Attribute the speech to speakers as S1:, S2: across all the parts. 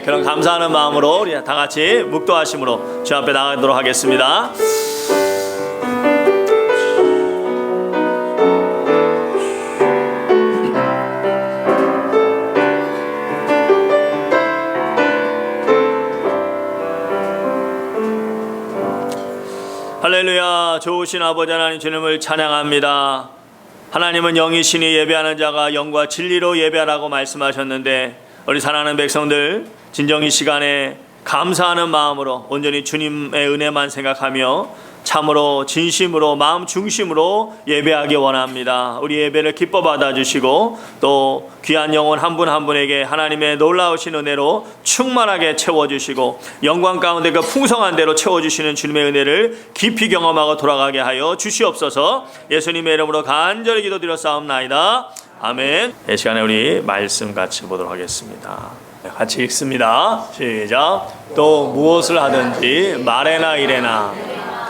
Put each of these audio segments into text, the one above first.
S1: 그런 감사하는 마음으로 우리 다 같이 묵도하심으로 주 앞에 나가도록 하겠습니다. 할렐루야. 좋으신 아버지 하나님 주님을 찬양합니다. 하나님은 영이시니 예배하는 자가 영과 진리로 예배하라고 말씀하셨는데, 우리 사랑하는 백성들 진정 이 시간에 감사하는 마음으로 온전히 주님의 은혜만 생각하며 참으로 진심으로 마음 중심으로 예배하기 원합니다. 우리 예배를 기뻐 받아주시고 또 귀한 영혼 한 분 한 분에게 하나님의 놀라우신 은혜로 충만하게 채워주시고 영광 가운데 그 풍성한 대로 채워주시는 주님의 은혜를 깊이 경험하고 돌아가게 하여 주시옵소서. 예수님의 이름으로 간절히 기도드렸사옵나이다. 아멘. 이 시간에 우리 말씀 같이 보도록 하겠습니다. 같이 읽습니다. 시작. 또 무엇을 하든지 말에나 이래나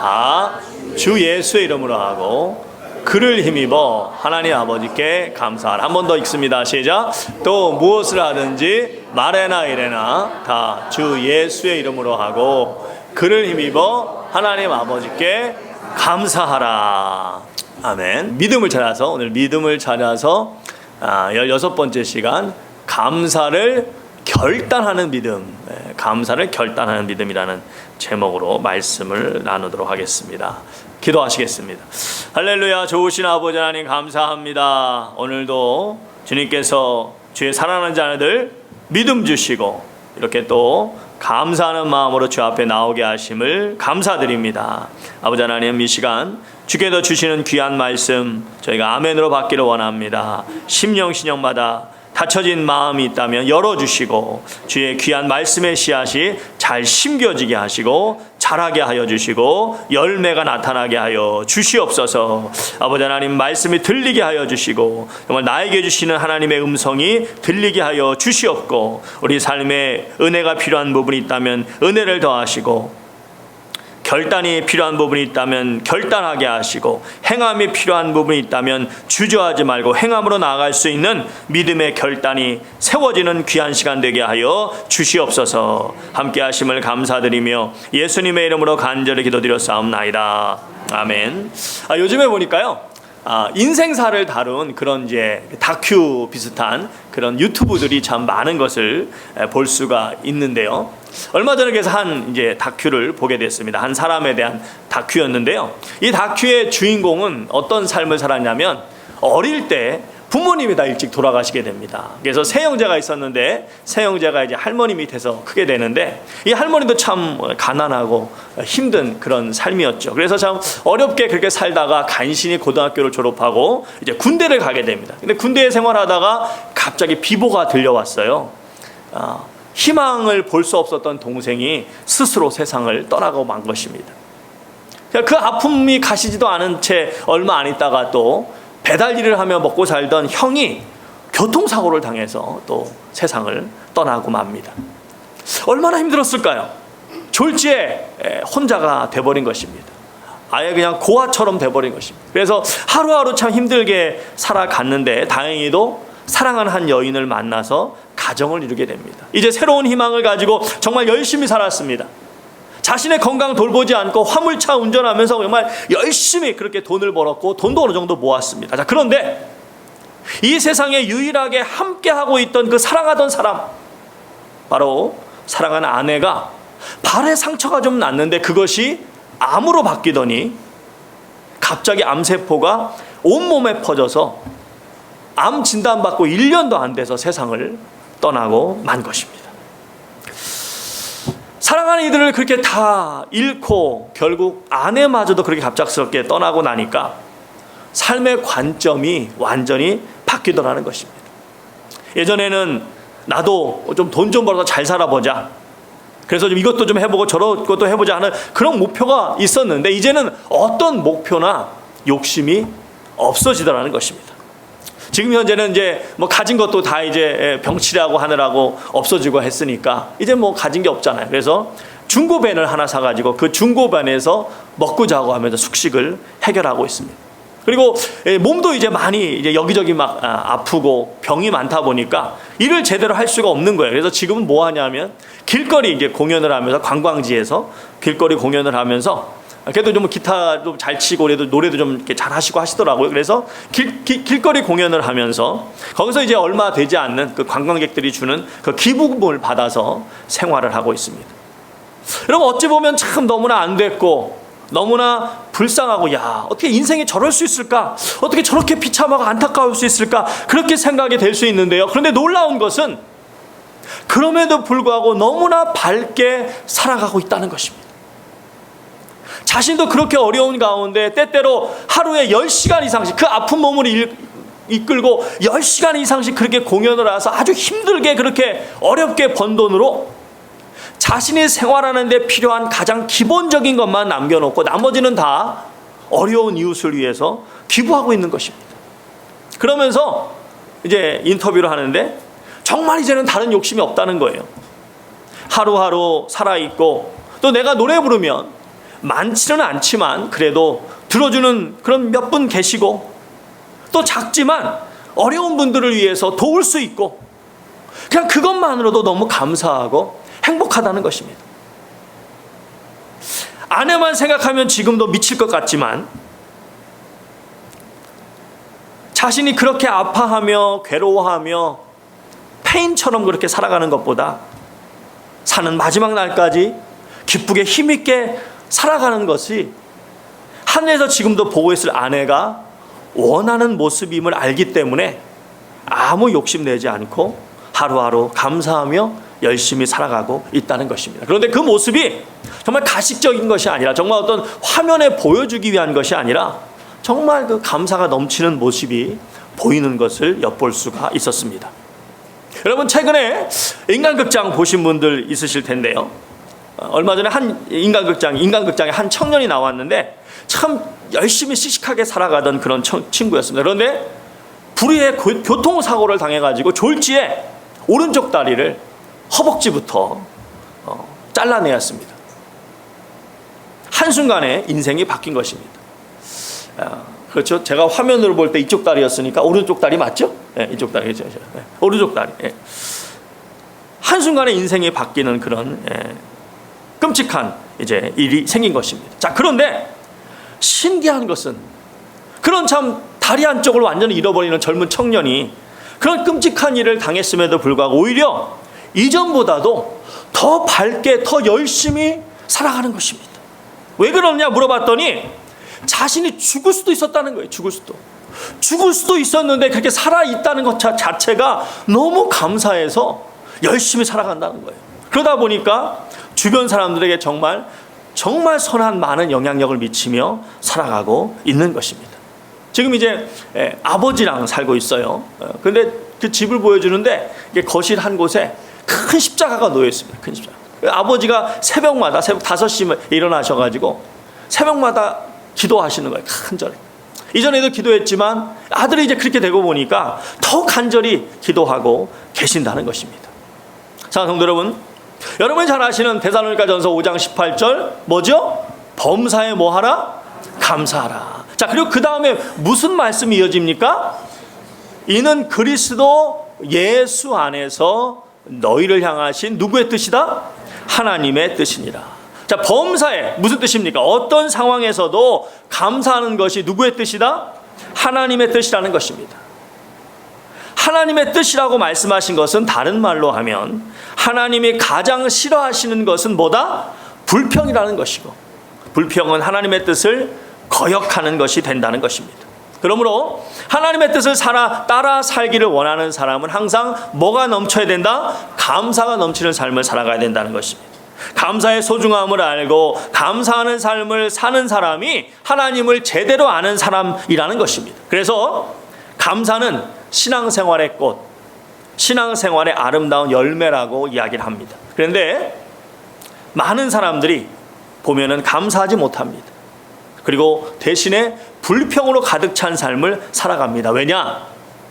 S1: 다 주 예수의 이름으로 하고 그를 힘입어 하나님 아버지께 감사하라. 한 번 더 읽습니다. 시작. 또 무엇을 하든지 말에나 이래나 다 주 예수의 이름으로 하고 그를 힘입어 하나님 아버지께 감사하라. 아멘. 믿음을 찾아서 오늘 믿음을 찾아서 16번째 시간 감사를 결단하는 믿음, 감사를 결단하는 믿음이라는 제목으로 말씀을 나누도록 하겠습니다. 기도하시겠습니다. 할렐루야. 좋으신 아버지 하나님 감사합니다. 오늘도 주님께서 주의 사랑하는 자녀들 믿음 주시고 이렇게 또 감사하는 마음으로 주 앞에 나오게 하심을 감사드립니다. 아버지 하나님 이 시간 주께서 주시는 귀한 말씀 저희가 아멘으로 받기를 원합니다. 심령마다 닫혀진 마음이 있다면 열어주시고 주의 귀한 말씀의 씨앗이 잘 심겨지게 하시고 자라게 하여 주시고 열매가 나타나게 하여 주시옵소서. 아버지 하나님 말씀이 들리게 하여 주시고 정말 나에게 주시는 하나님의 음성이 들리게 하여 주시옵고 우리 삶에 은혜가 필요한 부분이 있다면 은혜를 더하시고 결단이 필요한 부분이 있다면 결단하게 하시고 행함이 필요한 부분이 있다면 주저하지 말고 행함으로 나아갈 수 있는 믿음의 결단이 세워지는 귀한 시간 되게 하여 주시옵소서. 함께 하심을 감사드리며 예수님의 이름으로 간절히 기도드렸사옵나이다. 아멘. 요즘에 보니까요 인생사를 다룬 그런 이제 다큐 비슷한 그런 유튜브들이 참 많은 것을 볼 수가 있는데요. 얼마 전에 그래서 한 이제 다큐를 보게 됐습니다. 한 사람에 대한 다큐였는데요. 이 다큐의 주인공은 어떤 삶을 살았냐면 어릴 때 부모님이 다 일찍 돌아가시게 됩니다. 그래서 세 형제가 있었는데 세 형제가 이제 할머니 밑에서 크게 되는데 이 할머니도 참 가난하고 힘든 그런 삶이었죠. 그래서 참 어렵게 그렇게 살다가 간신히 고등학교를 졸업하고 이제 군대를 가게 됩니다. 근데 군대에 생활하다가 갑자기 비보가 들려왔어요. 희망을 볼 수 없었던 동생이 스스로 세상을 떠나고 만 것입니다. 그 아픔이 가시지도 않은 채 얼마 안 있다가 또 배달 일을 하며 먹고 살던 형이 교통사고를 당해서 또 세상을 떠나고 맙니다. 얼마나 힘들었을까요? 졸지에 혼자가 돼버린 것입니다. 아예 그냥 고아처럼 돼버린 것입니다. 그래서 하루하루 참 힘들게 살아갔는데 다행히도 사랑하는 한 여인을 만나서 가정을 이루게 됩니다. 이제 새로운 희망을 가지고 정말 열심히 살았습니다. 자신의 건강 돌보지 않고 화물차 운전하면서 정말 열심히 그렇게 돈을 벌었고 돈도 어느 정도 모았습니다. 자, 그런데 이 세상에 유일하게 함께하고 있던 그 사랑하던 사람, 바로 사랑하는 아내가 발에 상처가 좀 났는데 그것이 암으로 바뀌더니 갑자기 암세포가 온몸에 퍼져서 암 진단받고 1년도 안 돼서 세상을 떠나고 만 것입니다. 사랑하는 이들을 그렇게 다 잃고 결국 아내마저도 그렇게 갑작스럽게 떠나고 나니까 삶의 관점이 완전히 바뀌더라는 것입니다. 예전에는 나도 좀 돈 좀 벌어서 잘 살아보자, 그래서 좀 이것도 좀 해보고 저것도 해보자 하는 그런 목표가 있었는데 이제는 어떤 목표나 욕심이 없어지더라는 것입니다. 지금 현재는 이제 뭐 가진 것도 다 이제 병치레하고 하느라고 없어지고 했으니까 이제 뭐 가진 게 없잖아요. 그래서 중고밴을 하나 사가지고 그 중고밴에서 먹고 자고 하면서 숙식을 해결하고 있습니다. 그리고 몸도 이제 많이 이제 여기저기 막 아프고 병이 많다 보니까 일을 제대로 할 수가 없는 거예요. 그래서 지금은 뭐 하냐면 길거리 이제 공연을 하면서 관광지에서 길거리 공연을 하면서 그래도 좀 기타도 잘 치고 그래도 노래도 좀 이렇게 잘 하시고 하시더라고요. 그래서 길거리 공연을 하면서 거기서 이제 얼마 되지 않는 그 관광객들이 주는 그 기부금을 받아서 생활을 하고 있습니다. 여러분 어찌 보면 참 너무나 안 됐고 너무나 불쌍하고 야 어떻게 인생이 저럴 수 있을까? 어떻게 저렇게 비참하고 안타까울 수 있을까? 그렇게 생각이 될 수 있는데요. 그런데 놀라운 것은 그럼에도 불구하고 너무나 밝게 살아가고 있다는 것입니다. 자신도 그렇게 어려운 가운데 때때로 하루에 10시간 이상씩 그 아픈 몸을 이끌고 10시간 이상씩 그렇게 공연을 해서 아주 힘들게 그렇게 어렵게 번 돈으로 자신이 생활하는 데 필요한 가장 기본적인 것만 남겨놓고 나머지는 다 어려운 이웃을 위해서 기부하고 있는 것입니다. 그러면서 이제 인터뷰를 하는데 정말 이제는 다른 욕심이 없다는 거예요. 하루하루 살아있고 또 내가 노래 부르면 많지는 않지만 그래도 들어주는 그런 몇 분 계시고 또 작지만 어려운 분들을 위해서 도울 수 있고 그냥 그것만으로도 너무 감사하고 행복하다는 것입니다. 아내만 생각하면 지금도 미칠 것 같지만 자신이 그렇게 아파하며 괴로워하며 페인처럼 그렇게 살아가는 것보다 사는 마지막 날까지 기쁘게 힘있게 살아가는 것이 하늘에서 지금도 보고 있을 아내가 원하는 모습임을 알기 때문에 아무 욕심내지 않고 하루하루 감사하며 열심히 살아가고 있다는 것입니다. 그런데 그 모습이 정말 가식적인 것이 아니라 정말 어떤 화면에 보여주기 위한 것이 아니라 정말 그 감사가 넘치는 모습이 보이는 것을 엿볼 수가 있었습니다. 여러분 최근에 인간극장 보신 분들 있으실 텐데요. 얼마 전에 한 인간극장에 한 청년이 나왔는데 참 열심히 씩씩하게 살아가던 그런 친구였습니다. 그런데 불의의 교통사고를 당해가지고 졸지에 오른쪽 다리를 허벅지부터 잘라내었습니다. 한순간에 인생이 바뀐 것입니다. 그렇죠. 제가 화면으로 볼 때 이쪽 다리였으니까 오른쪽 다리 맞죠? 네, 이쪽 다리. 네, 오른쪽 다리. 네. 한순간에 인생이 바뀌는 그런 끔찍한 이제 일이 생긴 것입니다. 자, 그런데 신기한 것은 그런 참 다리 한쪽을 완전히 잃어버리는 젊은 청년이 그런 끔찍한 일을 당했음에도 불구하고 오히려 이전보다도 더 밝게 더 열심히 살아가는 것입니다. 왜 그러냐 물어봤더니 자신이 죽을 수도 있었다는 거예요. 죽을 수도 있었는데 그렇게 살아있다는 것 자체가 너무 감사해서 열심히 살아간다는 거예요. 그러다 보니까 주변 사람들에게 정말 선한 많은 영향력을 미치며 살아가고 있는 것입니다. 지금 이제 아버지랑 살고 있어요. 근데 그 집을 보여주는데 거실 한 곳에 큰 십자가가 놓여 있습니다. 큰 십자가. 아버지가 새벽마다 새벽 5시에 일어나셔가지고 새벽마다 기도하시는 거예요. 간절히. 이전에도 기도했지만 아들이 이제 그렇게 되고 보니까 더 간절히 기도하고 계신다는 것입니다. 자, 성도 여러분, 여러분이 잘 아시는 데살로니가전서 5장 18절 뭐죠? 범사에 뭐하라? 감사하라. 자, 그리고 그 다음에 무슨 말씀이 이어집니까? 이는 그리스도 예수 안에서 너희를 향하신 누구의 뜻이다? 하나님의 뜻이니라. 자, 범사에 무슨 뜻입니까? 어떤 상황에서도 감사하는 것이 누구의 뜻이다? 하나님의 뜻이라는 것입니다. 하나님의 뜻이라고 말씀하신 것은 다른 말로 하면 하나님이 가장 싫어하시는 것은 뭐다? 불평이라는 것이고, 불평은 하나님의 뜻을 거역하는 것이 된다는 것입니다. 그러므로 하나님의 뜻을 따라 살기를 원하는 사람은 항상 뭐가 넘쳐야 된다? 감사가 넘치는 삶을 살아가야 된다는 것입니다. 감사의 소중함을 알고 감사하는 삶을 사는 사람이 하나님을 제대로 아는 사람이라는 것입니다. 그래서 감사는 신앙생활의 꽃, 신앙생활의 아름다운 열매라고 이야기를 합니다. 그런데 많은 사람들이 보면은 감사하지 못합니다. 그리고 대신에 불평으로 가득 찬 삶을 살아갑니다. 왜냐?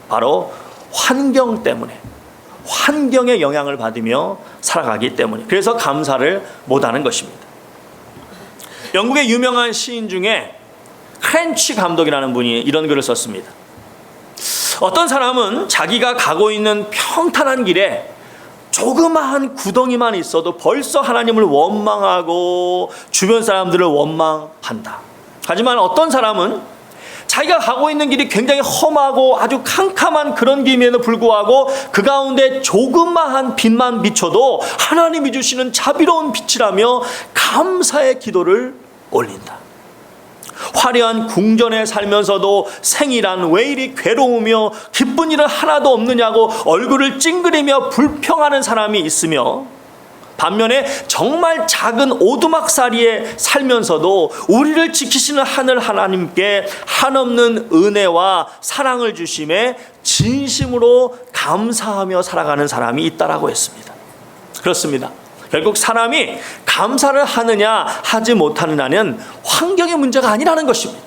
S1: 바로 환경 때문에, 환경의 영향을 받으며 살아가기 때문에. 그래서 감사를 못하는 것입니다. 영국의 유명한 시인 중에 크렌치 감독이라는 분이 이런 글을 썼습니다. 어떤 사람은 자기가 가고 있는 평탄한 길에 조그마한 구덩이만 있어도 벌써 하나님을 원망하고 주변 사람들을 원망한다. 하지만 어떤 사람은 자기가 가고 있는 길이 굉장히 험하고 아주 캄캄한 그런 길임에도 불구하고 그 가운데 조그마한 빛만 비춰도 하나님이 주시는 자비로운 빛이라며 감사의 기도를 올린다. 화려한 궁전에 살면서도 생이란 왜 이리 괴로우며 기쁜 일은 하나도 없느냐고 얼굴을 찡그리며 불평하는 사람이 있으며, 반면에 정말 작은 오두막살이에 살면서도 우리를 지키시는 하늘 하나님께 한없는 은혜와 사랑을 주심에 진심으로 감사하며 살아가는 사람이 있다라고 했습니다. 그렇습니다. 결국 사람이 감사를 하느냐 하지 못하느냐는 환경의 문제가 아니라는 것입니다.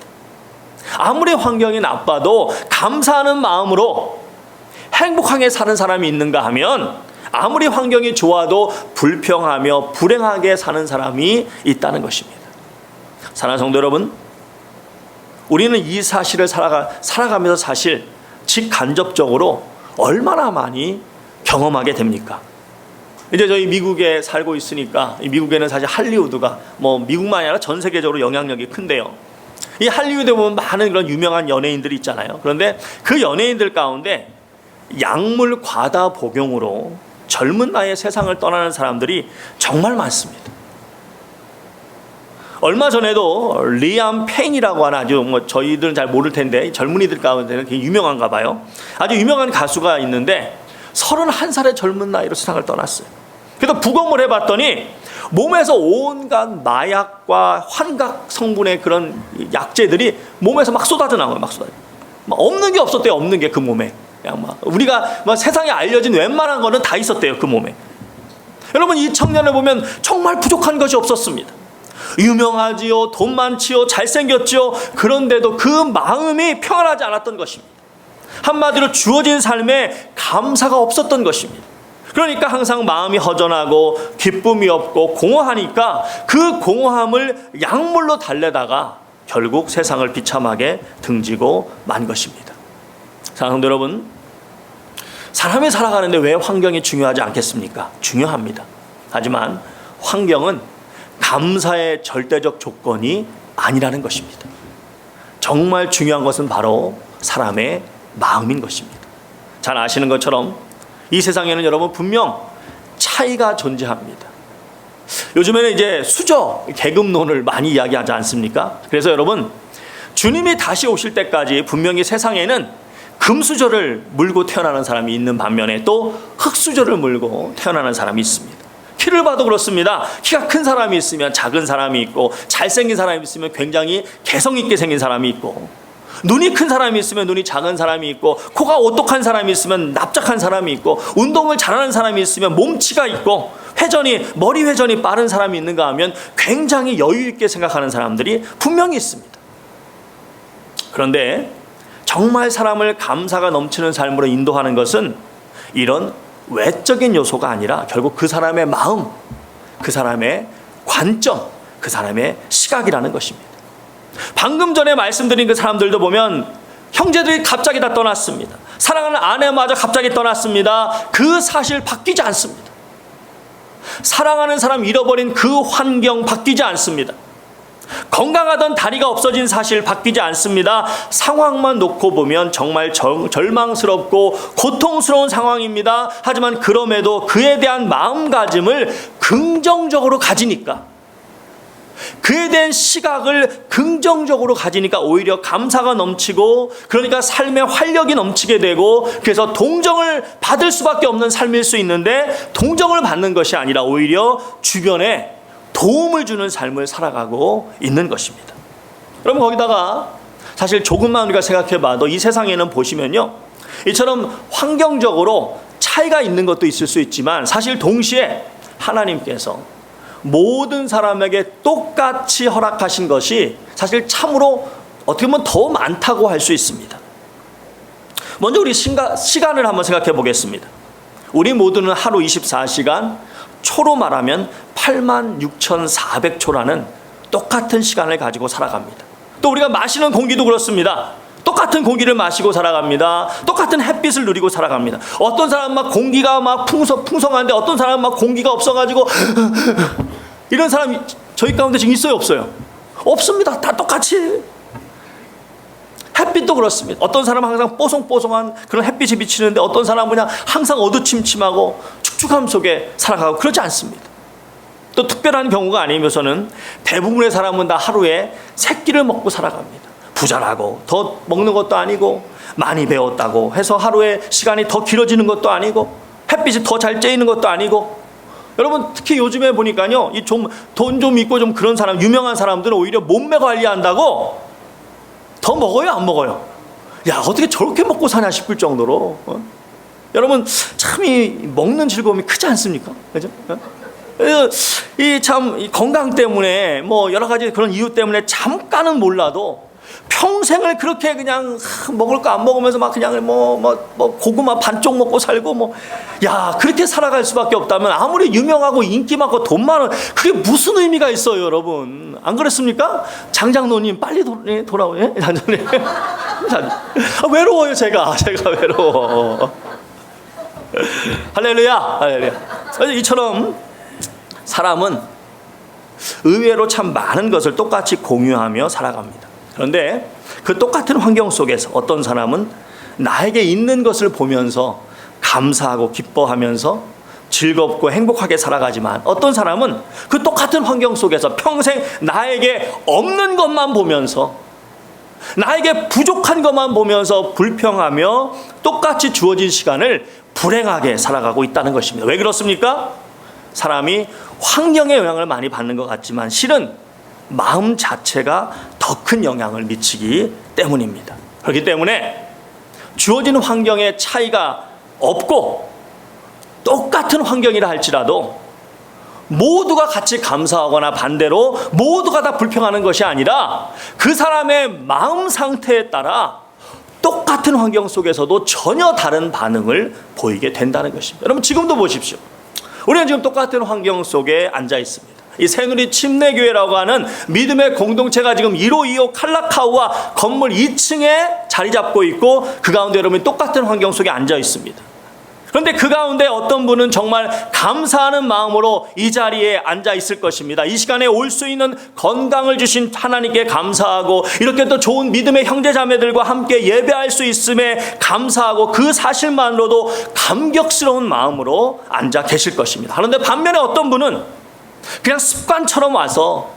S1: 아무리 환경이 나빠도 감사하는 마음으로 행복하게 사는 사람이 있는가 하면, 아무리 환경이 좋아도 불평하며 불행하게 사는 사람이 있다는 것입니다. 사랑하는 성도 여러분, 우리는 이 사실을 살아가면서 사실 직간접적으로 얼마나 많이 경험하게 됩니까? 이제 저희 미국에 살고 있으니까, 이 미국에는 사실 할리우드가 미국만이 아니라 전 세계적으로 영향력이 큰데요. 이 할리우드에 보면 많은 그런 유명한 연예인들이 있잖아요. 그런데 그 연예인들 가운데 약물 과다 복용으로 젊은 나이에 세상을 떠나는 사람들이 정말 많습니다. 얼마 전에도 리암 페인이라고 하는 아주 저희들은 잘 모를 텐데 젊은이들 가운데는 굉장히 유명한가 봐요. 아주 유명한 가수가 있는데 31살의 젊은 나이로 세상을 떠났어요. 그래서 부검을 해봤더니 몸에서 온갖 마약과 환각 성분의 그런 약재들이 몸에서 막 쏟아져 나와요. 막 쏟아져. 없는 게 없었대요. 없는 게 그 몸에. 우리가 세상에 알려진 웬만한 거는 다 있었대요. 그 몸에. 여러분, 이 청년을 보면 정말 부족한 것이 없었습니다. 유명하지요, 돈 많지요, 잘생겼지요. 그런데도 그 마음이 평안하지 않았던 것입니다. 한마디로 주어진 삶에 감사가 없었던 것입니다. 그러니까 항상 마음이 허전하고 기쁨이 없고 공허하니까 그 공허함을 약물로 달래다가 결국 세상을 비참하게 등지고 만 것입니다. 사랑하는 여러분, 사람이 살아가는데 왜 환경이 중요하지 않겠습니까? 중요합니다. 하지만 환경은 감사의 절대적 조건이 아니라는 것입니다. 정말 중요한 것은 바로 사람의 마음인 것입니다. 잘 아시는 것처럼 이 세상에는 여러분 분명 차이가 존재합니다. 요즘에는 이제 수저 계급론을 많이 이야기하지 않습니까? 그래서 여러분, 주님이 다시 오실 때까지 분명히 세상에는 금수저를 물고 태어나는 사람이 있는 반면에 또 흙수저를 물고 태어나는 사람이 있습니다. 키를 봐도 그렇습니다. 키가 큰 사람이 있으면 작은 사람이 있고, 잘생긴 사람이 있으면 굉장히 개성 있게 생긴 사람이 있고, 눈이 큰 사람이 있으면 눈이 작은 사람이 있고, 코가 오똑한 사람이 있으면 납작한 사람이 있고, 운동을 잘하는 사람이 있으면 몸치가 있고, 머리 회전이 빠른 사람이 있는가 하면 굉장히 여유 있게 생각하는 사람들이 분명히 있습니다. 그런데 정말 사람을 감사가 넘치는 삶으로 인도하는 것은 이런 외적인 요소가 아니라 결국 그 사람의 마음, 그 사람의 관점, 그 사람의 시각이라는 것입니다. 방금 전에 말씀드린 그 사람들도 보면 형제들이 갑자기 다 떠났습니다. 사랑하는 아내마저 갑자기 떠났습니다. 그 사실 바뀌지 않습니다. 사랑하는 사람 잃어버린 그 환경 바뀌지 않습니다. 건강하던 다리가 없어진 사실 바뀌지 않습니다. 상황만 놓고 보면 정말 절망스럽고 고통스러운 상황입니다. 하지만 그럼에도 그에 대한 마음가짐을 긍정적으로 가지니까, 그에 대한 시각을 긍정적으로 가지니까 오히려 감사가 넘치고, 그러니까 삶의 활력이 넘치게 되고, 그래서 동정을 받을 수밖에 없는 삶일 수 있는데 동정을 받는 것이 아니라 오히려 주변에 도움을 주는 삶을 살아가고 있는 것입니다. 여러분, 거기다가 사실 조금만 우리가 생각해 봐도 이 세상에는 보시면요, 이처럼 환경적으로 차이가 있는 것도 있을 수 있지만 사실 동시에 하나님께서 모든 사람에게 똑같이 허락하신 것이 사실 참으로 어떻게 보면 더 많다고 할 수 있습니다. 먼저 우리 시간을 한번 생각해 보겠습니다. 우리 모두는 하루 24시간, 초로 말하면 86,400초라는 똑같은 시간을 가지고 살아갑니다. 또 우리가 마시는 공기도 그렇습니다. 똑같은 공기를 마시고 살아갑니다. 똑같은 햇빛을 누리고 살아갑니다. 어떤 사람은 막 공기가 막 풍성한데 어떤 사람은 막 공기가 없어가지고 이런 사람이 저희 가운데 지금 있어요, 없어요? 없습니다. 다 똑같이. 햇빛도 그렇습니다. 어떤 사람은 항상 뽀송뽀송한 그런 햇빛이 비치는데 어떤 사람은 그냥 항상 어두침침하고 축축함 속에 살아가고 그러지 않습니다. 또 특별한 경우가 아니면서는 대부분의 사람은 다 하루에 3끼를 먹고 살아갑니다. 부자라고 더 먹는 것도 아니고 많이 배웠다고 해서 하루에 시간이 더 길어지는 것도 아니고 햇빛이 더 잘 쬐이는 것도 아니고. 여러분 특히 요즘에 보니까요, 이 돈 좀 있고 좀 그런 사람, 유명한 사람들은 오히려 몸매 관리한다고 더 먹어요, 안 먹어요? 야, 어떻게 저렇게 먹고 사냐 싶을 정도로. 여러분 참 이 먹는 즐거움이 크지 않습니까? 그죠? 이 참 건강 때문에 뭐 여러 가지 그런 이유 때문에 잠깐은 몰라도 평생을 그렇게 그냥 먹을 거 안 먹으면서 막 그냥 뭐 고구마 반쪽 먹고 살고 야, 그렇게 살아갈 수밖에 없다면 아무리 유명하고 인기 많고 돈 많은 그게 무슨 의미가 있어요, 여러분? 안 그렇습니까? 장장로님 빨리 돌아오네. 장장로님. 외로워요, 제가 외로워. 할렐루야, 할렐루야. 이처럼 사람은 의외로 참 많은 것을 똑같이 공유하며 살아갑니다. 그런데 그 똑같은 환경 속에서 어떤 사람은 나에게 있는 것을 보면서 감사하고 기뻐하면서 즐겁고 행복하게 살아가지만 어떤 사람은 그 똑같은 환경 속에서 평생 나에게 없는 것만 보면서 나에게 부족한 것만 보면서 불평하며 똑같이 주어진 시간을 불행하게 살아가고 있다는 것입니다. 왜 그렇습니까? 사람이 환경의 영향을 많이 받는 것 같지만 실은 마음 자체가 더 큰 영향을 미치기 때문입니다. 그렇기 때문에 주어진 환경의 차이가 없고 똑같은 환경이라 할지라도 모두가 같이 감사하거나 반대로 모두가 다 불평하는 것이 아니라 그 사람의 마음 상태에 따라 똑같은 환경 속에서도 전혀 다른 반응을 보이게 된다는 것입니다. 여러분 지금도 보십시오. 우리는 지금 똑같은 환경 속에 앉아 있습니다. 이 새누리 침례교회라고 하는 믿음의 공동체가 지금 1525 칼라카우와 건물 2층에 자리 잡고 있고 그 가운데 여러분이 똑같은 환경 속에 앉아 있습니다. 그런데 그 가운데 어떤 분은 정말 감사하는 마음으로 이 자리에 앉아 있을 것입니다. 이 시간에 올 수 있는 건강을 주신 하나님께 감사하고 이렇게 또 좋은 믿음의 형제자매들과 함께 예배할 수 있음에 감사하고 그 사실만으로도 감격스러운 마음으로 앉아 계실 것입니다. 그런데 반면에 어떤 분은 그냥 습관처럼 와서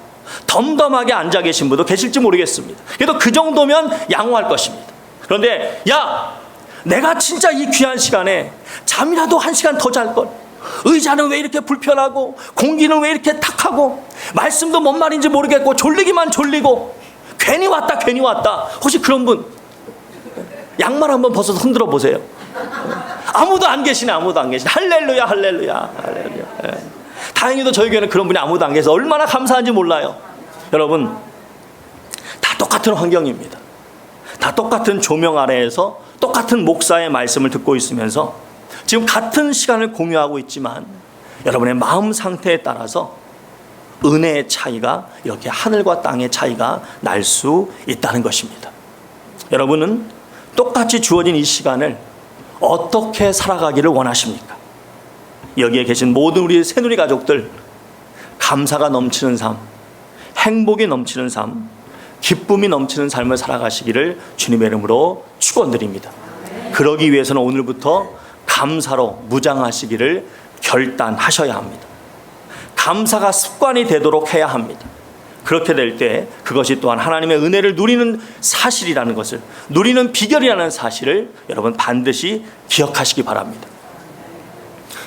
S1: 덤덤하게 앉아 계신 분도 계실지 모르겠습니다. 그래도 그 정도면 양호할 것입니다. 그런데 야, 내가 진짜 이 귀한 시간에 잠이라도 1시간 더 잘 걸. 의자는 왜 이렇게 불편하고 공기는 왜 이렇게 탁하고 말씀도 뭔 말인지 모르겠고 졸리기만 졸리고 괜히 왔다 괜히 왔다. 혹시 그런 분 양말 한번 벗어서 흔들어 보세요. 아무도 안 계시네. 아무도 안 계시네. 할렐루야, 할렐루야, 할렐루야. 다행히도 저희 교회는 그런 분이 아무도 안 계셔서 얼마나 감사한지 몰라요. 여러분 다 똑같은 환경입니다. 다 똑같은 조명 아래에서 똑같은 목사의 말씀을 듣고 있으면서 지금 같은 시간을 공유하고 있지만 여러분의 마음 상태에 따라서 은혜의 차이가 이렇게 하늘과 땅의 차이가 날 수 있다는 것입니다. 여러분은 똑같이 주어진 이 시간을 어떻게 살아가기를 원하십니까? 여기에 계신 모든 우리 새누리 가족들 감사가 넘치는 삶, 행복이 넘치는 삶, 기쁨이 넘치는 삶을 살아가시기를 주님의 이름으로 축원드립니다. 그러기 위해서는 오늘부터 감사로 무장하시기를 결단하셔야 합니다. 감사가 습관이 되도록 해야 합니다. 그렇게 될 때 그것이 또한 하나님의 은혜를 누리는 사실이라는 것을, 누리는 비결이라는 사실을 여러분 반드시 기억하시기 바랍니다.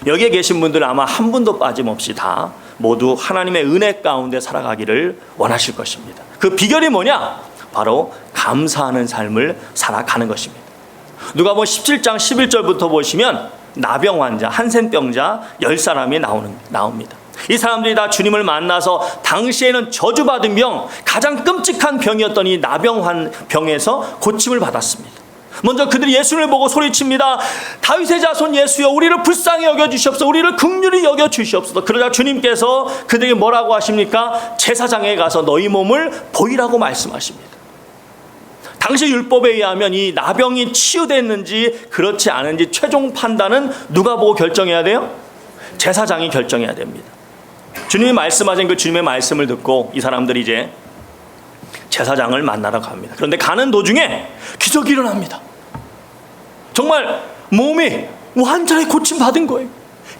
S1: 여기에 계신 분들 아마 한 분도 빠짐없이 다 모두 하나님의 은혜 가운데 살아가기를 원하실 것입니다. 그 비결이 뭐냐? 바로 감사하는 삶을 살아가는 것입니다. 누가복음 17장 11절부터 보시면 나병 환자, 한센병자 10사람이 나옵니다. 이 사람들이 다 주님을 만나서 당시에는 저주받은 병, 가장 끔찍한 병이었던 이 나병에서 고침을 받았습니다. 먼저 그들이 예수를 보고 소리칩니다. 다윗의 자손 예수여, 우리를 불쌍히 여겨주시옵소서, 우리를 긍휼히 여겨주시옵소서. 그러자 주님께서 그들에게 뭐라고 하십니까? 제사장에 가서 너희 몸을 보이라고 말씀하십니다. 당시 율법에 의하면 이 나병이 치유됐는지 그렇지 않은지 최종 판단은 누가 보고 결정해야 돼요? 제사장이 결정해야 됩니다. 주님이 말씀하신 그 주님의 말씀을 듣고 이 사람들이 이제 제사장을 만나러 갑니다. 그런데 가는 도중에 기적이 일어납니다. 정말 몸이 완전히 고침받은 거예요.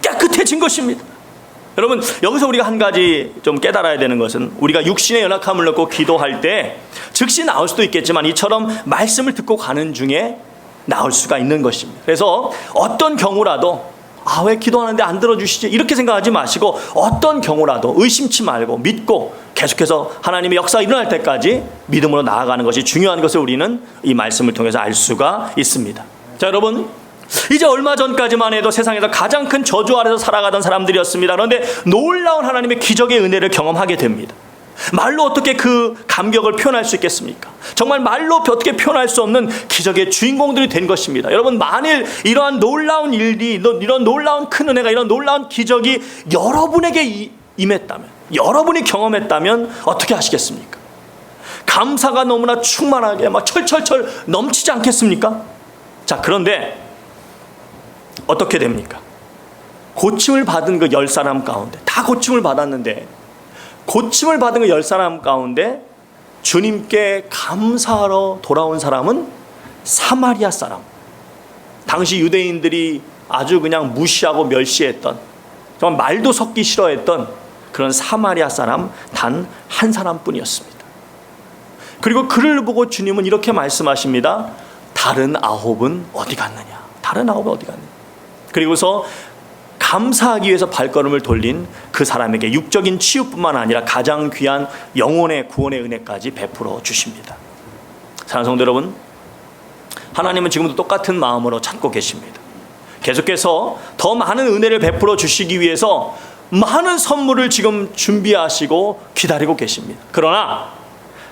S1: 깨끗해진 것입니다. 여러분, 여기서 우리가 한 가지 좀 깨달아야 되는 것은 우리가 육신의 연약함을 넣고 기도할 때 즉시 나올 수도 있겠지만 이처럼 말씀을 듣고 가는 중에 나올 수가 있는 것입니다. 그래서 어떤 경우라도 왜 기도하는데 안 들어주시지? 이렇게 생각하지 마시고 어떤 경우라도 의심치 말고 믿고 계속해서 하나님의 역사가 일어날 때까지 믿음으로 나아가는 것이 중요한 것을 우리는 이 말씀을 통해서 알 수가 있습니다. 자, 여러분, 이제 얼마 전까지만 해도 세상에서 가장 큰 저주 아래서 살아가던 사람들이었습니다. 그런데 놀라운 하나님의 기적의 은혜를 경험하게 됩니다. 말로 어떻게 그 감격을 표현할 수 있겠습니까? 정말 말로 어떻게 표현할 수 없는 기적의 주인공들이 된 것입니다. 여러분, 만일 이러한 놀라운 일이, 이런 놀라운 큰 은혜가, 이런 놀라운 기적이 여러분에게 임했다면, 여러분이 경험했다면 어떻게 하시겠습니까? 감사가 너무나 충만하게 막 철철철 넘치지 않겠습니까? 자, 그런데 어떻게 됩니까? 고침을 받은 그 10사람 가운데, 다 고침을 받았는데, 고침을 받은 그 10사람 가운데 주님께 감사하러 돌아온 사람은 사마리아 사람. 당시 유대인들이 아주 그냥 무시하고 멸시했던, 정말 말도 섞기 싫어했던 그런 사마리아 사람 단 한 사람뿐이었습니다. 그리고 그를 보고 주님은 이렇게 말씀하십니다. 다른 9은 어디 갔느냐? 다른 9은 어디 갔느냐? 그리고서 감사하기 위해서 발걸음을 돌린 그 사람에게 육적인 치유뿐만 아니라 가장 귀한 영혼의 구원의 은혜까지 베풀어 주십니다. 사랑하는 성도 여러분, 하나님은 지금도 똑같은 마음으로 찾고 계십니다. 계속해서 더 많은 은혜를 베풀어 주시기 위해서 많은 선물을 지금 준비하시고 기다리고 계십니다. 그러나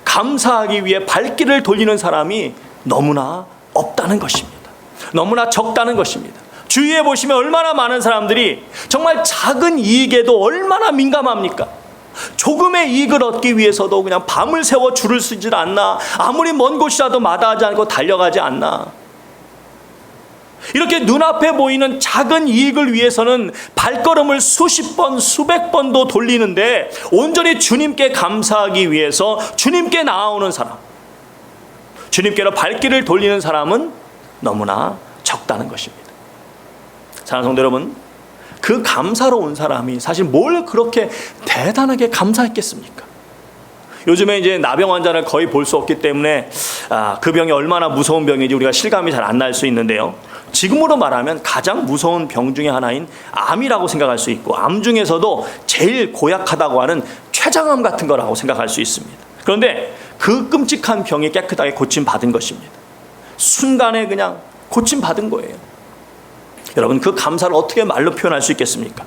S1: 감사하기 위해 발길을 돌리는 사람이 너무나 없다는 것입니다. 너무나 적다는 것입니다. 주위에 보시면 얼마나 많은 사람들이 정말 작은 이익에도 얼마나 민감합니까? 조금의 이익을 얻기 위해서도 그냥 밤을 새워 줄을 서질 않나? 아무리 먼 곳이라도 마다하지 않고 달려가지 않나? 이렇게 눈앞에 보이는 작은 이익을 위해서는 발걸음을 수십 번, 수백 번도 돌리는데 온전히 주님께 감사하기 위해서 주님께 나아오는 사람, 주님께로 발길을 돌리는 사람은 너무나 적다는 것입니다. 사랑하는 성도 여러분, 그 감사로 온 사람이 사실 뭘 그렇게 대단하게 감사했겠습니까? 요즘에 이제 나병 환자를 거의 볼 수 없기 때문에 그 병이 얼마나 무서운 병인지 우리가 실감이 잘 안 날 수 있는데요. 지금으로 말하면 가장 무서운 병 중에 하나인 암이라고 생각할 수 있고, 암 중에서도 제일 고약하다고 하는 췌장암 같은 거라고 생각할 수 있습니다. 그런데 그 끔찍한 병이 깨끗하게 고침받은 것입니다. 순간에 그냥 고침받은 거예요. 여러분, 그 감사를 어떻게 말로 표현할 수 있겠습니까?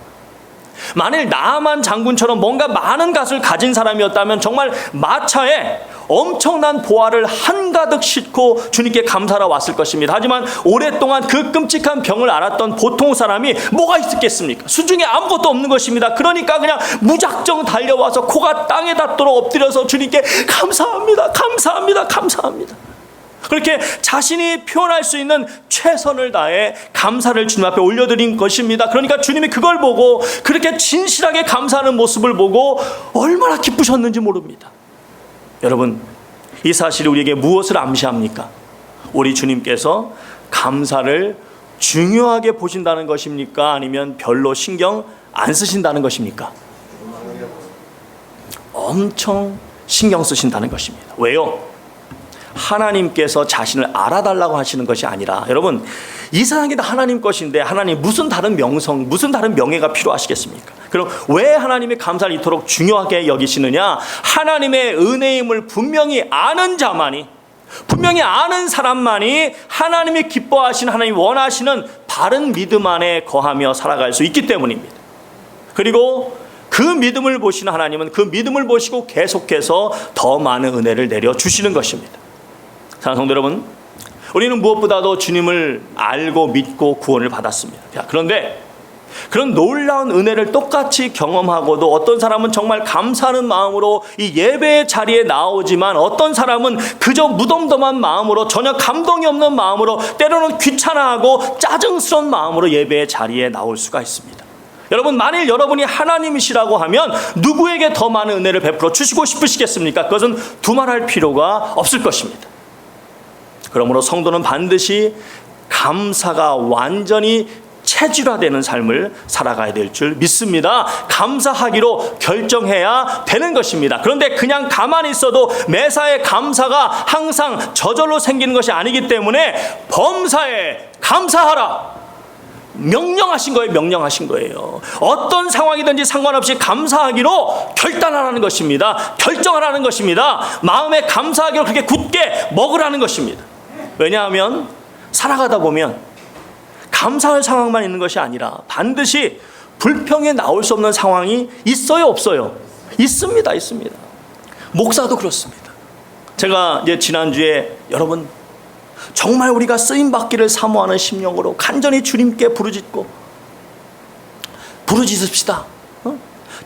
S1: 만일 나아만 장군처럼 뭔가 많은 것을 가진 사람이었다면 정말 마차에 엄청난 보화를 한가득 싣고 주님께 감사하러 왔을 것입니다. 하지만 오랫동안 그 끔찍한 병을 앓았던 보통 사람이 뭐가 있었겠습니까? 수중에 아무것도 없는 것입니다. 그러니까 그냥 무작정 달려와서 코가 땅에 닿도록 엎드려서 주님께 감사합니다, 감사합니다, 감사합니다. 그렇게 자신이 표현할 수 있는 최선을 다해 감사를 주님 앞에 올려드린 것입니다. 그러니까 주님이 그걸 보고, 그렇게 진실하게 감사하는 모습을 보고 얼마나 기쁘셨는지 모릅니다. 여러분, 이 사실이 우리에게 무엇을 암시합니까? 우리 주님께서 감사를 중요하게 보신다는 것입니까? 아니면 별로 신경 안 쓰신다는 것입니까? 엄청 신경 쓰신다는 것입니다. 왜요? 하나님께서 자신을 알아달라고 하시는 것이 아니라, 여러분, 이 세상이 다 하나님 것인데 하나님 무슨 다른 명성, 무슨 다른 명예가 필요하시겠습니까? 그럼 왜 하나님의 감사를 이토록 중요하게 여기시느냐? 하나님의 은혜임을 분명히 아는 자만이, 분명히 아는 사람만이 하나님이 기뻐하시는, 하나님이 원하시는 바른 믿음 안에 거하며 살아갈 수 있기 때문입니다. 그리고 그 믿음을 보시는 하나님은 그 믿음을 보시고 계속해서 더 많은 은혜를 내려주시는 것입니다. 사랑하는 성도 여러분, 우리는 무엇보다도 주님을 알고 믿고 구원을 받았습니다. 자, 그런데 그런 놀라운 은혜를 똑같이 경험하고도 어떤 사람은 정말 감사하는 마음으로 이 예배의 자리에 나오지만 어떤 사람은 그저 무덤덤한 마음으로 전혀 감동이 없는 마음으로 때로는 귀찮아하고 짜증스러운 마음으로 예배의 자리에 나올 수가 있습니다. 여러분, 만일 여러분이 하나님이시라고 하면 누구에게 더 많은 은혜를 베풀어 주시고 싶으시겠습니까? 그것은 두말할 필요가 없을 것입니다. 그러므로 성도는 반드시 감사가 완전히 체질화되는 삶을 살아가야 될 줄 믿습니다. 감사하기로 결정해야 되는 것입니다. 그런데 그냥 가만히 있어도 매사에 감사가 항상 저절로 생기는 것이 아니기 때문에 범사에 감사하라. 명령하신 거예요. 명령하신 거예요. 어떤 상황이든지 상관없이 감사하기로 결단하라는 것입니다. 결정하라는 것입니다. 마음에 감사하기로 그렇게 굳게 먹으라는 것입니다. 왜냐하면 살아가다 보면 감사할 상황만 있는 것이 아니라 반드시 불평에 나올 수 없는 상황이 있어요, 없어요? 있습니다, 있습니다. 목사도 그렇습니다. 제가 이제 지난주에 여러분 정말 우리가 쓰임받기를 사모하는 심령으로 간절히 주님께 부르짖읍시다.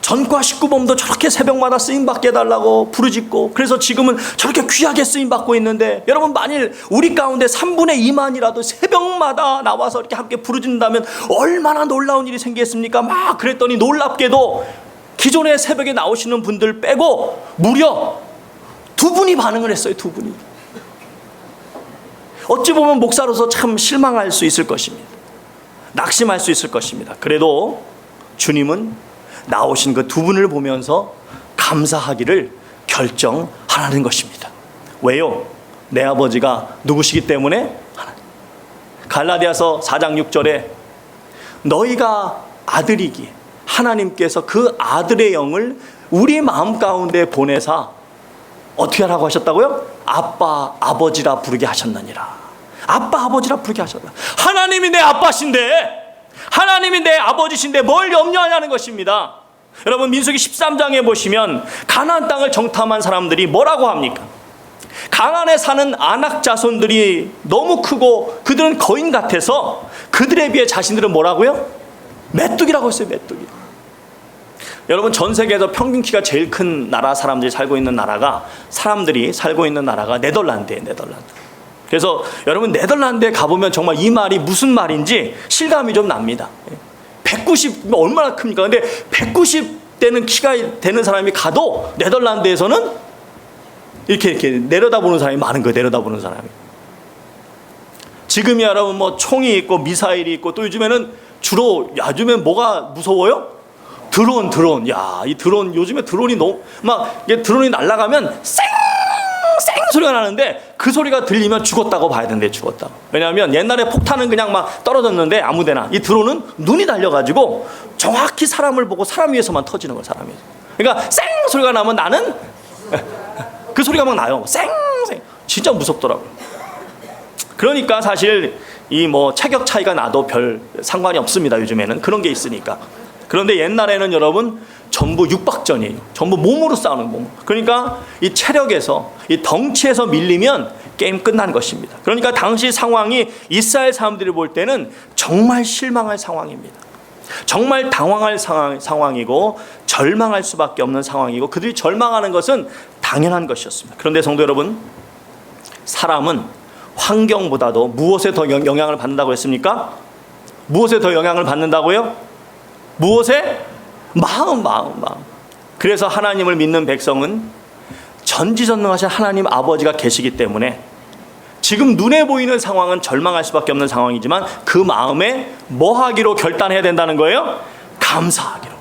S1: 전과 19범도 저렇게 새벽마다 쓰임받게 해달라고 부르짖고, 그래서 지금은 저렇게 귀하게 쓰임받고 있는데, 여러분 만일 우리 가운데 3분의 2만이라도 새벽마다 나와서 이렇게 함께 부르짖는다면 얼마나 놀라운 일이 생기겠습니까? 막 그랬더니 놀랍게도 기존에 새벽에 나오시는 분들 빼고 무려 2분이 반응을 했어요. 2분이. 어찌 보면 목사로서 참 실망할 수 있을 것입니다. 낙심할 수 있을 것입니다. 그래도 주님은 나오신 그 2분을 보면서 감사하기를 결정하라는 것입니다. 왜요? 내 아버지가 누구시기 때문에? 하나님. 갈라디아서 4장 6절에 너희가 아들이기에 하나님께서 그 아들의 영을 우리 마음 가운데 보내사 어떻게 하라고 하셨다고요? 아빠, 아버지라 부르게 하셨느니라. 아빠, 아버지라 부르게 하셨다. 하나님이 내 아빠신데, 하나님이 내 아버지신데 뭘 염려하냐는 것입니다. 여러분, 민수기 13장에 보시면 가나안 땅을 정탐한 사람들이 뭐라고 합니까? 가나안에 사는 아낙 자손들이 너무 크고 그들은 거인 같아서 그들에 비해 자신들은 뭐라고요? 메뚜기라고 했어요. 메뚜기. 여러분, 전 세계에서 평균 키가 제일 큰 나라 사람들이 살고 있는 나라가 네덜란드예요. 네덜란드. 그래서 여러분 네덜란드에 가보면 정말 이 말이 무슨 말인지 실감이 좀 납니다. 190 얼마나 큽니까? 근데 190대는 키가 되는 사람이 가도 네덜란드에서는 이렇게 내려다보는 사람이 많은 거예요. 내려다보는 사람이. 지금이야 여러분 뭐 총이 있고 미사일이 있고 또 요즘에는 주로 요즘엔 뭐가 무서워요? 드론. 야, 이 드론 요즘에 드론이 너무 막 드론이 날아가면 쌩 소리가 나는데 그 소리가 들리면 죽었다고 봐야 된대. 죽었다. 왜냐하면 옛날에 폭탄은 그냥 막 떨어졌는데 아무데나, 이 드론은 눈이 달려가지고 정확히 사람을 보고 사람 위에서만 터지는 거예요. 사람 위에서. 그러니까 쌩 소리가 나면 나는 그 소리가 막 나요. 쌩 진짜 무섭더라고요. 그러니까 사실 이 뭐 체격 차이가 나도 별 상관이 없습니다. 요즘에는 그런 게 있으니까. 그런데 옛날에는 여러분 전부 육박전이에요. 전부 몸으로 싸우는 몸. 그러니까 이 체력에서, 이 덩치에서 밀리면 게임 끝난 것입니다. 그러니까 당시 상황이 이스라엘 사람들이 볼 때는 정말 실망할 상황입니다. 정말 당황할 상황이고 절망할 수밖에 없는 상황이고, 그들이 절망하는 것은 당연한 것이었습니다. 그런데 성도 여러분, 사람은 환경보다도 무엇에 더 영향을 받는다고 했습니까? 무엇에 더 영향을 받는다고요? 무엇에? 마음. 그래서 하나님을 믿는 백성은 전지전능하신 하나님 아버지가 계시기 때문에 지금 눈에 보이는 상황은 절망할 수밖에 없는 상황이지만 그 마음에 뭐 하기로 결단해야 된다는 거예요? 감사하기로.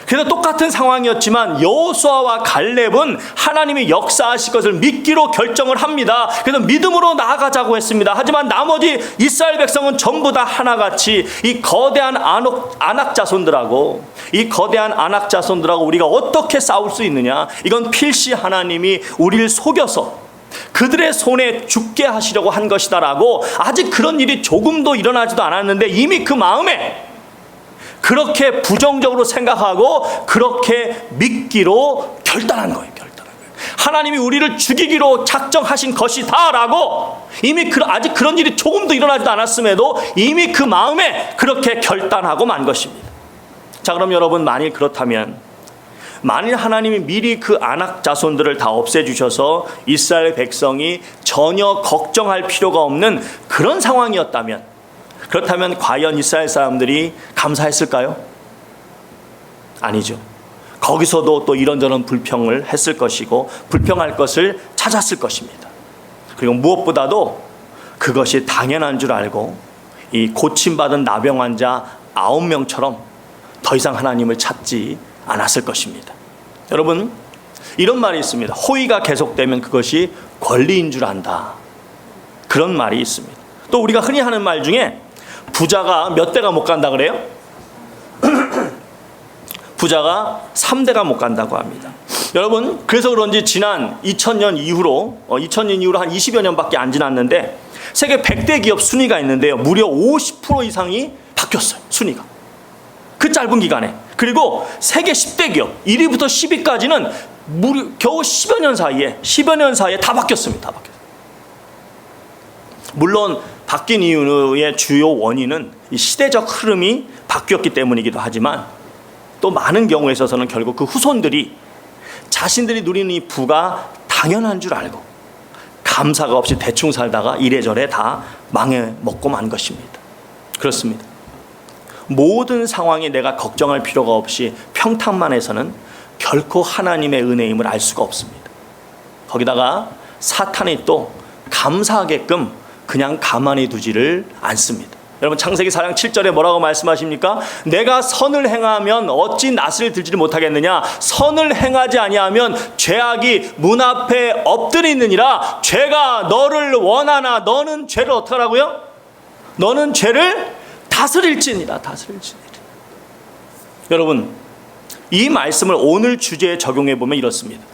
S1: 그래서 똑같은 상황이었지만 여호수아와 갈렙은 하나님이 역사하실 것을 믿기로 결정을 합니다. 그래서 믿음으로 나아가자고 했습니다. 하지만 나머지 이스라엘 백성은 전부 다 하나같이 이 거대한 아낙 자손들하고 우리가 어떻게 싸울 수 있느냐? 이건 필시 하나님이 우리를 속여서 그들의 손에 죽게 하시려고 한 것이다라고, 아직 그런 일이 조금도 일어나지도 않았는데 이미 그 마음에 그렇게 부정적으로 생각하고 그렇게 믿기로 결단한 거예요. 하나님이 우리를 죽이기로 작정하신 것이다라고 이미 아직 그런 일이 조금도 일어나지도 않았음에도 이미 그 마음에 그렇게 결단하고 만 것입니다. 자, 그럼 여러분, 만일 그렇다면, 만일 하나님이 미리 그 아낙 자손들을 다 없애주셔서 이스라엘 백성이 전혀 걱정할 필요가 없는 그런 상황이었다면, 그렇다면 과연 이스라엘 사람들이 감사했을까요? 아니죠. 거기서도 또 이런저런 불평을 했을 것이고 불평할 것을 찾았을 것입니다. 그리고 무엇보다도 그것이 당연한 줄 알고 이 고침받은 나병 환자 9명처럼 더 이상 하나님을 찾지 않았을 것입니다. 여러분, 이런 말이 있습니다. 호의가 계속되면 그것이 권리인 줄 안다. 그런 말이 있습니다. 또 우리가 흔히 하는 말 중에 부자가 몇 대가 못 간다 그래요? 부자가 3대가 못 간다고 합니다. 여러분, 그래서 그런지 지난 2000년 이후로 한 20여 년밖에 안 지났는데 세계 100대 기업 순위가 있는데요, 무려 50% 이상이 바뀌었어요. 순위가 그 짧은 기간에. 그리고 세계 10대 기업 1위부터 10위까지는 겨우 10여 년 사이에 다 바뀌었습니다. 다 바뀌었어요. 물론 바뀐 이유의 주요 원인은 이 시대적 흐름이 바뀌었기 때문이기도 하지만, 또 많은 경우에 있어서는 결국 그 후손들이 자신들이 누리는 이 부가 당연한 줄 알고 감사가 없이 대충 살다가 이래저래 다 망해먹고 만 것입니다. 그렇습니다. 모든 상황에 내가 걱정할 필요가 없이 평탄만 해서는 결코 하나님의 은혜임을 알 수가 없습니다. 거기다가 사탄이 또 감사하게끔 그냥 가만히 두지를 않습니다. 여러분, 창세기 4장 7절에 뭐라고 말씀하십니까? 내가 선을 행하면 어찌 낯을 들지를 못하겠느냐? 선을 행하지 아니하면 죄악이 문 앞에 엎드리느니라. 죄가 너를 원하나 너는 죄를 어떻게 하라고요? 너는 죄를 다스릴지니라. 여러분, 이 말씀을 오늘 주제에 적용해 보면 이렇습니다.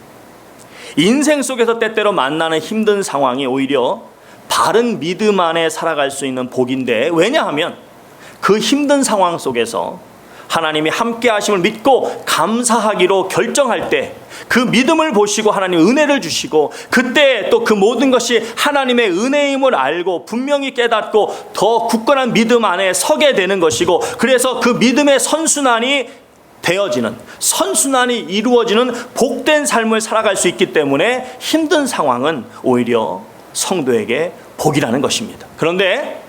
S1: 인생 속에서 때때로 만나는 힘든 상황이 오히려 바른 믿음 안에 살아갈 수 있는 복인데, 왜냐하면 그 힘든 상황 속에서 하나님이 함께 하심을 믿고 감사하기로 결정할 때 그 믿음을 보시고 하나님 은혜를 주시고, 그때 또 그 모든 것이 하나님의 은혜임을 알고 분명히 깨닫고 더 굳건한 믿음 안에 서게 되는 것이고, 그래서 그 믿음의 선순환이 이루어지는 복된 삶을 살아갈 수 있기 때문에 힘든 상황은 오히려 성도에게 복이라는 것입니다. 그런데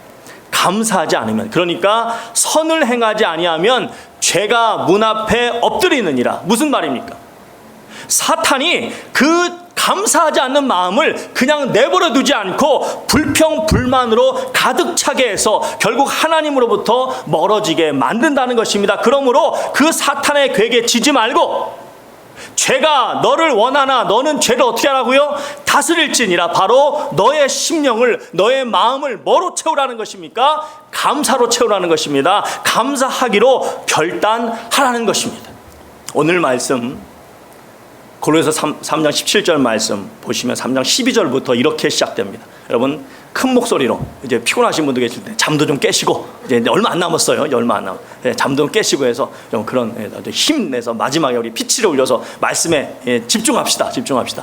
S1: 감사하지 않으면, 그러니까 선을 행하지 아니하면 죄가 문 앞에 엎드리느니라. 무슨 말입니까? 사탄이 그 감사하지 않는 마음을 그냥 내버려 두지 않고 불평 불만으로 가득 차게 해서 결국 하나님으로부터 멀어지게 만든다는 것입니다. 그러므로 그 사탄의 괴에 지지 말고, 죄가 너를 원하나 너는 죄를 어떻게 하라고요? 다스릴지니라. 바로 너의 심령을, 너의 마음을 뭐로 채우라는 것입니까? 감사로 채우라는 것입니다. 감사하기로 결단하라는 것입니다. 오늘 말씀 고린도서 3장 17절 말씀 보시면 3장 12절부터 이렇게 시작됩니다. 여러분, 큰 목소리로, 이제 피곤하신 분도 계실 때 잠도 좀 깨시고, 이제 얼마 안 남았어요. 잠도 좀 깨시고 해서 좀 그런 힘내서 마지막에 우리 피치를 올려서 말씀에 집중합시다.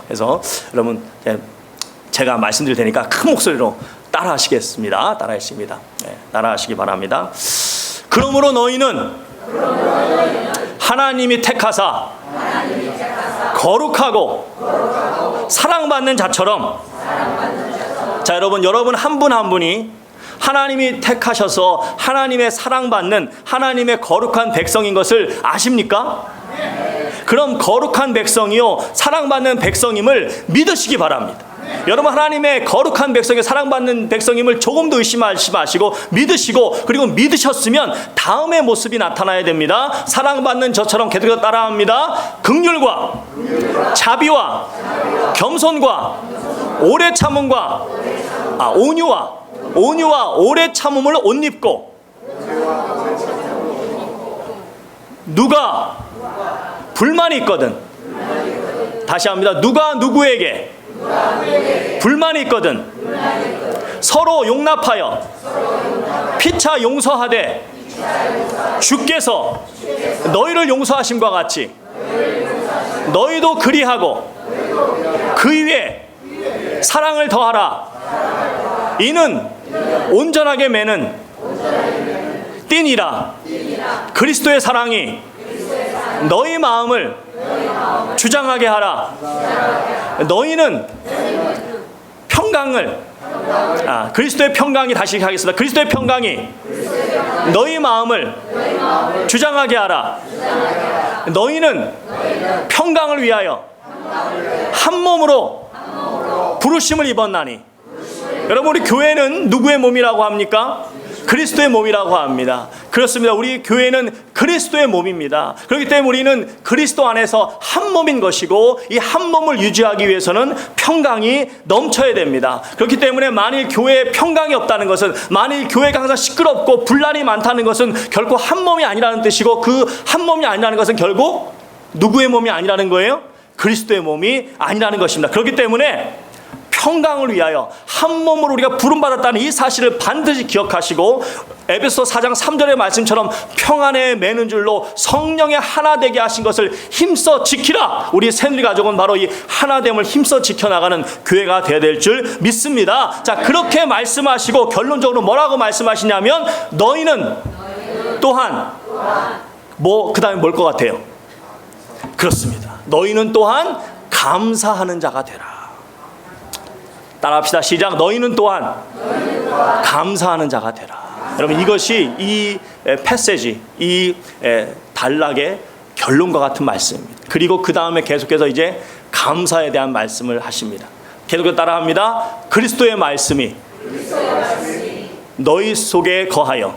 S1: 그래서 여러분, 제가 말씀드릴 테니까 큰 목소리로 따라하시겠습니다. 따라하시기 바랍니다. 그러므로 너희는 하나님이 택하사 거룩하고 사랑받는 자처럼. 자, 여러분 한 분 한 분이 하나님이 택하셔서 하나님의 사랑받는 하나님의 거룩한 백성인 것을 아십니까? 그럼 거룩한 백성이요 사랑받는 백성임을 믿으시기 바랍니다. 여러분, 하나님의 거룩한 백성이 사랑받는 백성임을 조금도 의심하지 마시고 믿으시고, 그리고 믿으셨으면 다음의 모습이 나타나야 됩니다. 사랑받는 저처럼 계속 따라합니다. 긍휼과 자비와 겸손과 오래 참음과 온유와 오래 참음을 옷 입고, 누가 불만이 있거든, 다시 합니다. 누가 누구에게 불만이 있거든 서로 용납하여 피차 용서하되 주께서 너희를 용서하심과 같이 너희도 그리하고 그 위에 사랑을 더하라. 이는 온전하게 매는 띠니라. 그리스도의 사랑이 너희 마음을 주장하게 하라. 너희는 평강을 그리스도의 평강이, 다시 하겠습니다. 그리스도의 평강이 너희 마음을 주장하게 하라. 너희는 평강을 위하여 한 몸으로 부르심을 입었나니. 여러분, 우리 교회는 누구의 몸이라고 합니까? 그리스도의 몸이라고 합니다. 그렇습니다. 우리 교회는 그리스도의 몸입니다. 그렇기 때문에 우리는 그리스도 안에서 한 몸인 것이고, 이 한 몸을 유지하기 위해서는 평강이 넘쳐야 됩니다. 그렇기 때문에 만일 교회에 평강이 없다는 것은, 만일 교회가 항상 시끄럽고 분란이 많다는 것은 결코 한 몸이 아니라는 뜻이고, 그 한 몸이 아니라는 것은 결국 누구의 몸이 아니라는 거예요? 그리스도의 몸이 아니라는 것입니다. 그렇기 때문에 평강을 위하여 한 몸으로 우리가 부름받았다는 이 사실을 반드시 기억하시고, 에베소 4장 3절의 말씀처럼 평안에 매는 줄로 성령의 하나 되게 하신 것을 힘써 지키라. 우리 새누리 가족은 바로 이 하나됨을 힘써 지켜나가는 교회가 되어야 될 줄 믿습니다. 자, 그렇게 말씀하시고 결론적으로 뭐라고 말씀하시냐면, 너희는 또한 그 다음에 뭘 것 같아요? 그렇습니다. 너희는 또한 감사하는 자가 되라. 따라합시다. 시작. 너희는 또한 감사하는 자가 되라. 여러분, 이것이 이 패세지, 이 단락의 결론과 같은 말씀입니다. 그리고 그 다음에 계속해서 이제 감사에 대한 말씀을 하십니다. 계속해서 따라합니다. 그리스도의 말씀이 너희 속에 거하여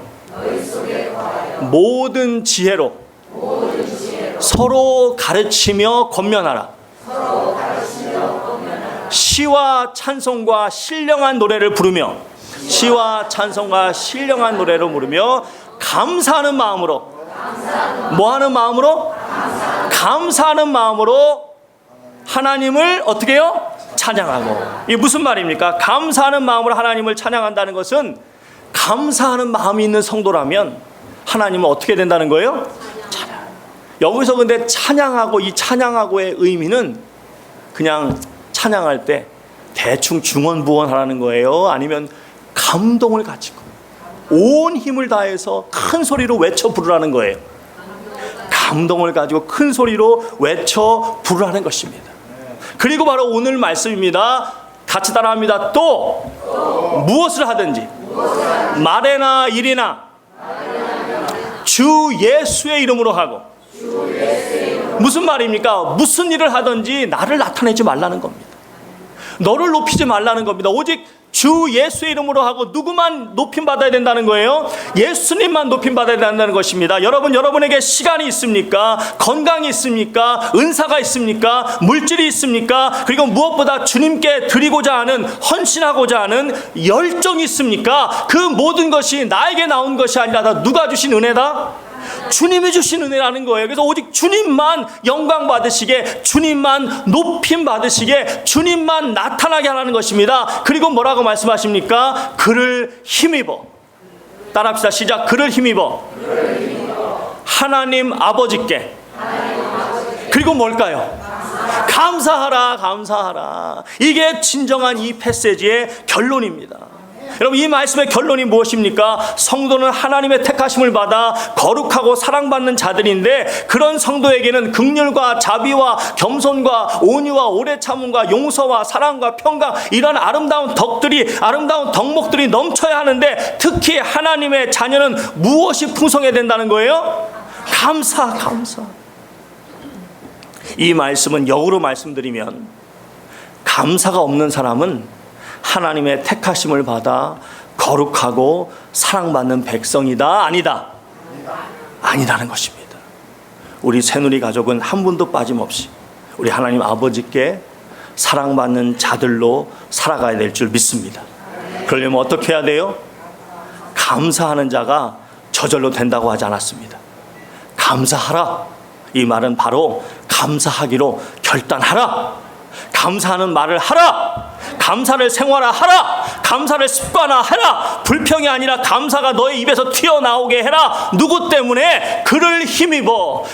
S1: 모든 지혜로 서로 가르치며 권면하라. 시와 찬송과 신령한 노래를 부르며, 시와 찬송과 신령한 노래를 부르며 감사하는 마음으로, 뭐하는 마음으로? 감사하는 마음으로 하나님을 어떻게 해요? 찬양하고. 이게 무슨 말입니까? 감사하는 마음으로 하나님을 찬양한다는 것은, 감사하는 마음이 있는 성도라면 하나님은 어떻게 된다는 거예요? 찬양. 여기서 근데 찬양하고, 이 찬양하고의 의미는 그냥 찬양할 때 대충 중언부언하라는 거예요? 아니면 감동을 가지고 온 힘을 다해서 큰 소리로 외쳐 부르라는 거예요? 감동을 가지고 큰 소리로 외쳐 부르라는 것입니다. 그리고 바로 오늘 말씀입니다. 같이 따라합니다. 또 무엇을 하든지 말에나 일이나 주 예수의 이름으로 하고. 무슨 말입니까? 무슨 일을 하든지 나를 나타내지 말라는 겁니다. 너를 높이지 말라는 겁니다. 오직 주 예수의 이름으로 하고. 누구만 높임 받아야 된다는 거예요? 예수님만 높임 받아야 된다는 것입니다. 여러분, 여러분에게 시간이 있습니까? 건강이 있습니까? 은사가 있습니까? 물질이 있습니까? 그리고 무엇보다 주님께 드리고자 하는, 헌신하고자 하는 열정이 있습니까? 그 모든 것이 나에게 나온 것이 아니라 다 누가 주신 은혜다? 주님이 주신 은혜라는 거예요. 그래서 오직 주님만 영광 받으시게, 주님만 높임 받으시게, 주님만 나타나게 하라는 것입니다. 그리고 뭐라고 말씀하십니까? 그를 힘입어. 따라합시다. 시작. 그를 힘입어 하나님 아버지께. 그리고 뭘까요? 감사하라. 감사하라. 이게 진정한 이 패시지의 결론입니다. 여러분, 이 말씀의 결론이 무엇입니까? 성도는 하나님의 택하심을 받아 거룩하고 사랑받는 자들인데, 그런 성도에게는 긍휼과 자비와 겸손과 온유와 오래 참음과 용서와 사랑과 평강, 이런 아름다운 덕들이, 아름다운 덕목들이 넘쳐야 하는데, 특히 하나님의 자녀는 무엇이 풍성해야 된다는 거예요? 감사. 이 말씀은 역으로 말씀드리면, 감사가 없는 사람은 하나님의 택하심을 받아 거룩하고 사랑받는 백성이다? 아니다? 아니라는 것입니다. 우리 새누리 가족은 한 분도 빠짐없이 우리 하나님 아버지께 사랑받는 자들로 살아가야 될 줄 믿습니다. 그러려면 어떻게 해야 돼요? 감사하는 자가 저절로 된다고 하지 않았습니다. 감사하라. 이 말은 바로 감사하기로 결단하라. 감사하는 말을 하라. 감사를 생활화하라. 감사를 습관화하라. 불평이 아니라 감사가 너의 입에서 튀어나오게 해라. 누구 때문에? 그를 힘입어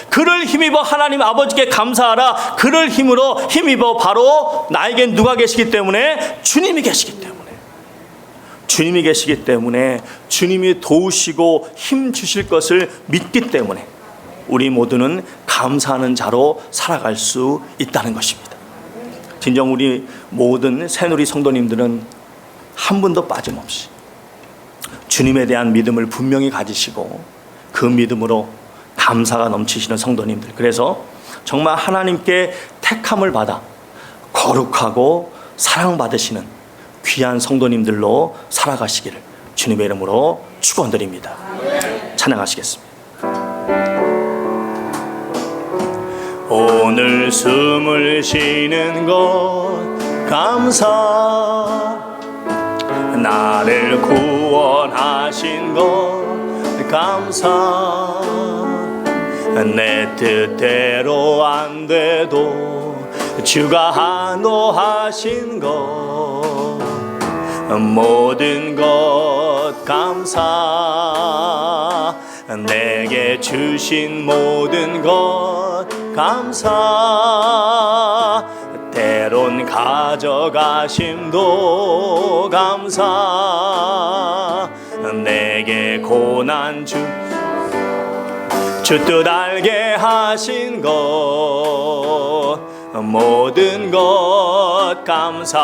S1: 하나님 아버지께 감사하라. 그를 힘입어 바로 나에겐 누가 계시기 때문에? 주님이 계시기 때문에. 주님이 계시기 때문에, 주님이 도우시고 힘 주실 것을 믿기 때문에 우리 모두는 감사하는 자로 살아갈 수 있다는 것입니다. 진정 우리 모든 새누리 성도님들은 한 분도 빠짐없이 주님에 대한 믿음을 분명히 가지시고 그 믿음으로 감사가 넘치시는 성도님들, 그래서 정말 하나님께 택함을 받아 거룩하고 사랑받으시는 귀한 성도님들로 살아가시기를 주님의 이름으로 축원드립니다. 찬양하시겠습니다. 오늘 숨을 쉬는 것 감사, 나를 구원하신 것 감사, 내 뜻대로 안 돼도 주가 한도하신 것 모든 것 감사, 내게 주신 모든 것 감사, 때론 가져가심도 감사, 내게 고난 주 뜻 알게 하신 것 모든 것 감사,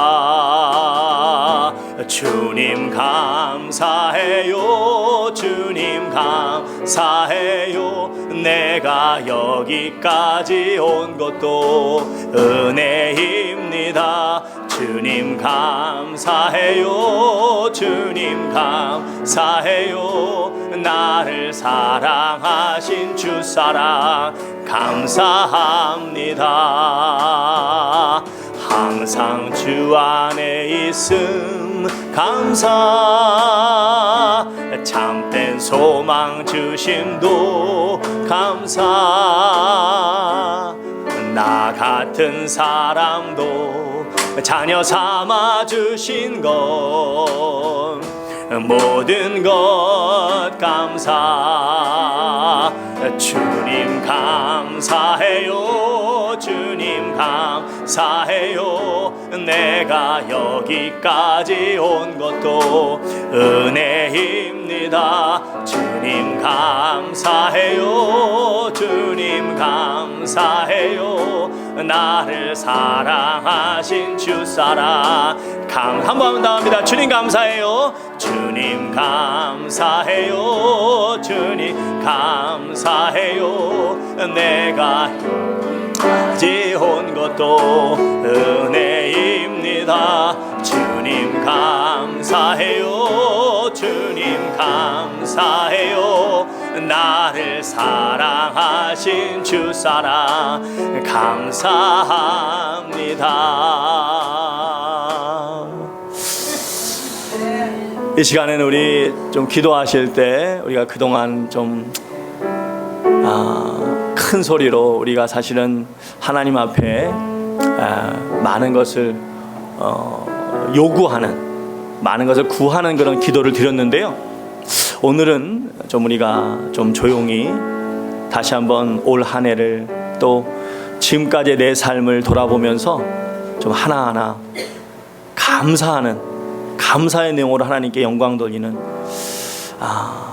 S1: 주님 감사해요. 주님 감사해요. 내가 여기까지 온 것도 은혜입니다. 주님 감사해요. 주님 감사해요. 나를 사랑하신 주 사랑 감사합니다. 항상 주 안에 있음 감사, 참된 소망 주심도 감사, 나 같은 사람도 자녀 삼아 주신 것 모든 것 감사, 주님 감사해요. 주님 감사해요. 내가 여기까지 온 것도 은혜입니다. 주님 감사해요. 주님 감사해요. 나를 사랑하신 주 사랑 한번 더 합니다. 주님 감사해요. 주님 감사해요. 주님 감사해요. 내가 지온 것도 은혜입니다. 주님 감사해요. 주님 감사해요. 나를 사랑하신 주 사랑 감사합니다. 이 시간에는 우리 좀 기도하실 때 우리가 그동안 좀 큰 소리로 우리가 사실은 하나님 앞에 많은 것을 요구하는, 많은 것을 구하는 그런 기도를 드렸는데요. 오늘은 좀 우리가 좀 조용히 다시 한번 올 한 해를 또 지금까지의 내 삶을 돌아보면서 좀 하나하나 감사하는, 감사의 내용으로 하나님께 영광 돌리는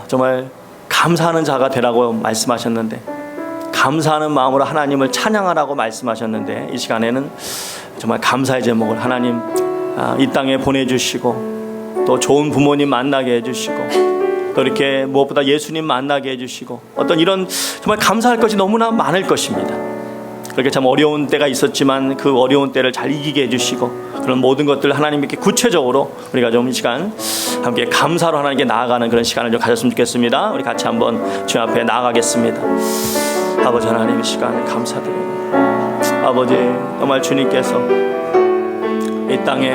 S1: 정말 감사하는 자가 되라고 말씀하셨는데, 감사하는 마음으로 하나님을 찬양하라고 말씀하셨는데, 이 시간에는 정말 감사의 제목을 하나님 이 땅에 보내주시고 또 좋은 부모님 만나게 해주시고 또 이렇게 무엇보다 예수님 만나게 해주시고 어떤 이런 정말 감사할 것이 너무나 많을 것입니다. 그렇게 참 어려운 때가 있었지만 그 어려운 때를 잘 이기게 해주시고 그런 모든 것들 하나님께 구체적으로 우리가 좀 이 시간 함께 감사로 하나님께 나아가는 그런 시간을 좀 가졌으면 좋겠습니다. 우리 같이 한번 주님 앞에 나아가겠습니다. 아버지 하나님, 이 시간에 감사드립니다. 아버지, 정말 주님께서 이 땅에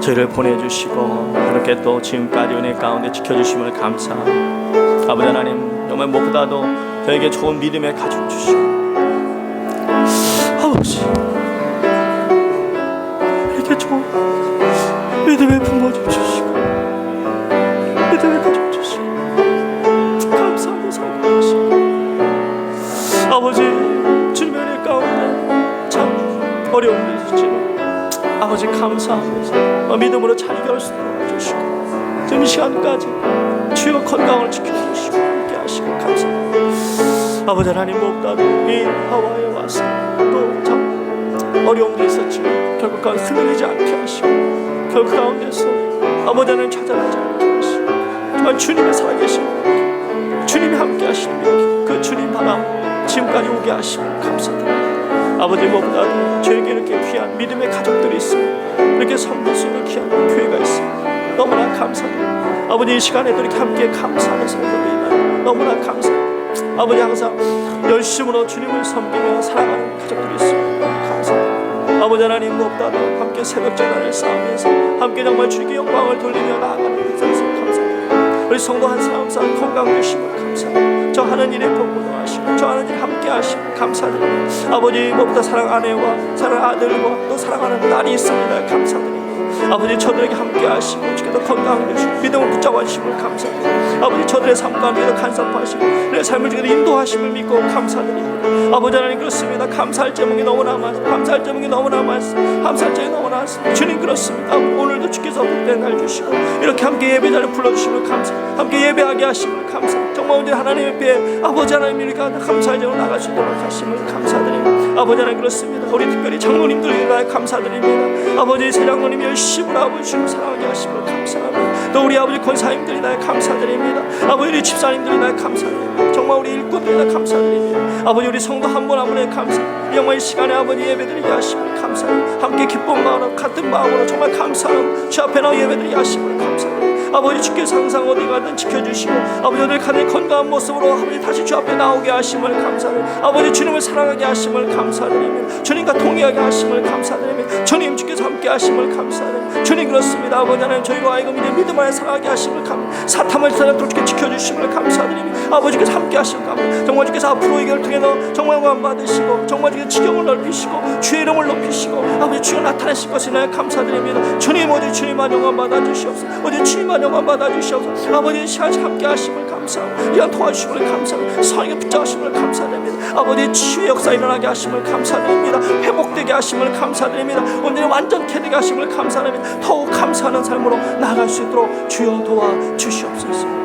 S1: 저희를 보내주시고 이렇게 또 지금까지 은혜 가운데 지켜주심을 감사합니다. 아버지 하나님, 정말 무엇보다도 저에게 좋은 믿음의 가족 주시고 아버지 이렇게 좋은 어려운 데 있을지는 아버지 감사하면서 믿음으로 잘 이겨낼 수 있도록 도와주시고, 지금 이 시간까지 주여 건강을 지켜주시고 함께 하시고 감사합니다. 아버지 하나님, 무엇보다도 이 하와이에 와서 또 참 어려운 데 있었지만 결국 가운데 흔들리지 않게 하시고, 결국 가운데서 아버지 하나님 찾아나지 않게 하시고, 정말 주님의 살아계신 주님이 함께 하시는 그 주님 바람 지금까지 오게 하시고 감사드립니다. 아버지, 무엇보다도 저에게 이렇게 귀한 믿음의 가족들이 있습니다. 이렇게 섬길 수 있는 귀한 교회가 있습니다. 너무나 감사드립니다. 아버지, 이 시간에도 이렇게 함께 감사하면서 드리나요? 너무나 감사합니다. 아버지, 항상 열심으로 주님을 섬기며 살아가는 가족들이 있습니다. 감사합니다. 아버지 하나님, 무엇보다도 함께 새벽 제단을 쌓으면서 함께 정말 주님께 영광을 돌리며 나아가는 것에서 감사합니다. 우리 성도 한 사람 사람 건강 주시고 감사합니다. 저 하는 일에 복무도 하시고 저 하는 일 함께 하시고 감사드립니다. 아버지, 무엇보다 사랑 아내와 사랑 아들과 또 사랑하는 딸이 있습니다. 감사드립니다. 아버지, 저들에게 함께 하시고 주께서 건강을 주시고 믿음을 붙잡아 주심을 감사드립니다. 아버지, 저들의 삶 가운데도 간섭하시고 내 삶을 주께서 인도하심을 믿고 감사드립니다. 아버지 하나님, 그렇습니다. 감사할 제목이 너무나 많습니다. 감사할 제목이 너무나 많습니다. 감사할 제목이 너무나 많습니다. 주님, 그렇습니다. 오늘도 주께서 복된 날 주시고 이렇게 함께 예배자를 불러주심을 감사합니다. 함께 예배하게 하심을 감사합니다. 정말 오늘 하나님 앞에 아버지 하나님 이렇게 감사의 제목으로 나갈 수 있도록 하심을 감사드립니다. 아버지 하나님, 그렇습니다. 우리 특별히 장로님들에게 감사드립니다. 아버지, 세장로님 열심으로 아버지 주님 사랑하게 하심을 감사합니다. 또 우리 아버지 권사님들이 나의 감사드립니다. 아버지, 우리 집사님들이 나의 감사드립니다. 정말 우리 일꾼들이 나의 감사드립니다. 아버지, 우리 성도 한 분 한 분에 감사합니다. 정말 이 시간에 아버지 예배드리게 하심을 감사합니다. 함께 기쁜 마음으로 같은 마음으로 정말 감사하는 주 앞에 나와 예배드리게 하심을 감사합니다. 아버지, 주께서 항상 어디 가든 지켜주시고 아버지, 오늘 가는 건강한 모습으로 아버지 다시 주 앞에 나오게 하심을 감사드립니다. 아버지, 주님을 사랑하게 하심을 감사드립니다. 주님과 동의하게 하심을 감사드립니다. 주님, 주께서 함께 하심을 감사드립니다. 주님, 그렇습니다. 아버지 하나님, 저희가 아이고 이제 믿음 안에 살아가게 하심을 감사드립니다. 사탐을 사냥토록 주께 지켜주심을 감사드립니다. 아버지께서 함께 하심을 감사드립니다. 정말 주께서 앞으로 이 길을 통해서 정말 영광 받으시고 정말 주께서 지경을 넓히시고 주의 이름을 높이시고 아버지 주여 나타내실 것이나 감사드립니다. 주님, 어디 주님만 영광 받아주시옵소서. 어디 주님만 영광 받아주시옵소서. 아버지, 시간 함께 하심을 감사합니다. 이런 도와주심을 감사합니다. 선하게 붙잡으심을 감사드립니다. 아버지, 치유의 역사 일어나게 하심을 감사드립니다. 회복되게 하심을 감사드립니다. 오늘 완전케 되게 하심을 감사드립니다. 더욱 감사하는 삶으로 나아갈 수 있도록 주여 도와주시옵소서.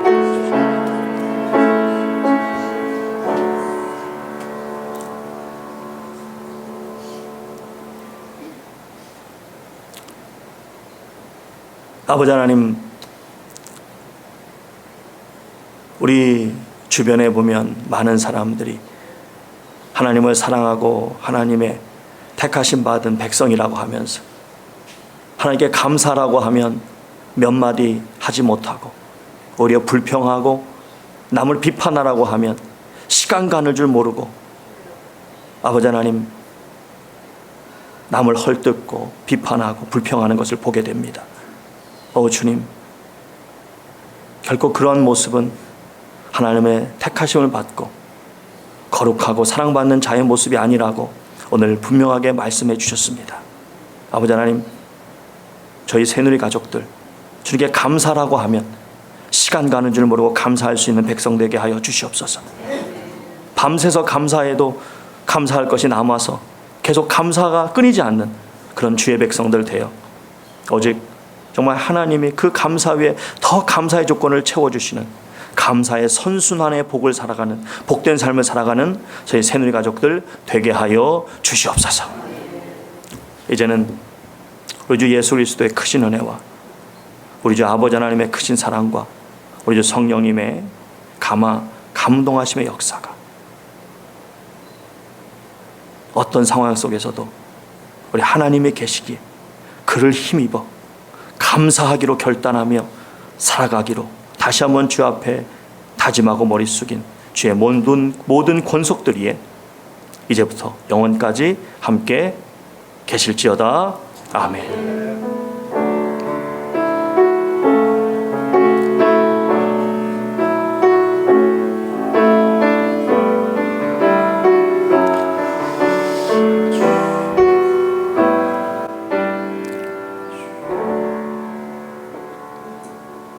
S1: 아버지 하나님, 우리 주변에 보면 많은 사람들이 하나님을 사랑하고 하나님의 택하심 받은 백성이라고 하면서 하나님께 감사라고 하면 몇 마디 하지 못하고 오히려 불평하고 남을 비판하라고 하면 시간 가는 줄 모르고 아버지 하나님, 남을 헐뜯고 비판하고 불평하는 것을 보게 됩니다. 주님, 결코 그러한 모습은 하나님의 택하심을 받고 거룩하고 사랑받는 자의 모습이 아니라고 오늘 분명하게 말씀해 주셨습니다. 아버지 하나님, 저희 새누리 가족들 주님께 감사라고 하면 시간 가는 줄 모르고 감사할 수 있는 백성 되게 하여 주시옵소서. 밤새서 감사해도 감사할 것이 남아서 계속 감사가 끊이지 않는 그런 주의 백성들 되어 오직 정말 하나님이 그 감사 위에 더 감사의 조건을 채워주시는 감사의 선순환의 복을 살아가는 복된 삶을 살아가는 저희 새누리 가족들 되게 하여 주시옵소서. 이제는 우리 주 예수 그리스도의 크신 은혜와 우리 주 아버지 하나님의 크신 사랑과 우리 주 성령님의 감동하심의 역사가 어떤 상황 속에서도 우리 하나님이 계시기에 그를 힘입어 감사하기로 결단하며 살아가기로 다시 한번 주 앞에 다짐하고 머리 숙인 주의 모든 권속들이에 이제부터 영원까지 함께 계실지어다. 아멘.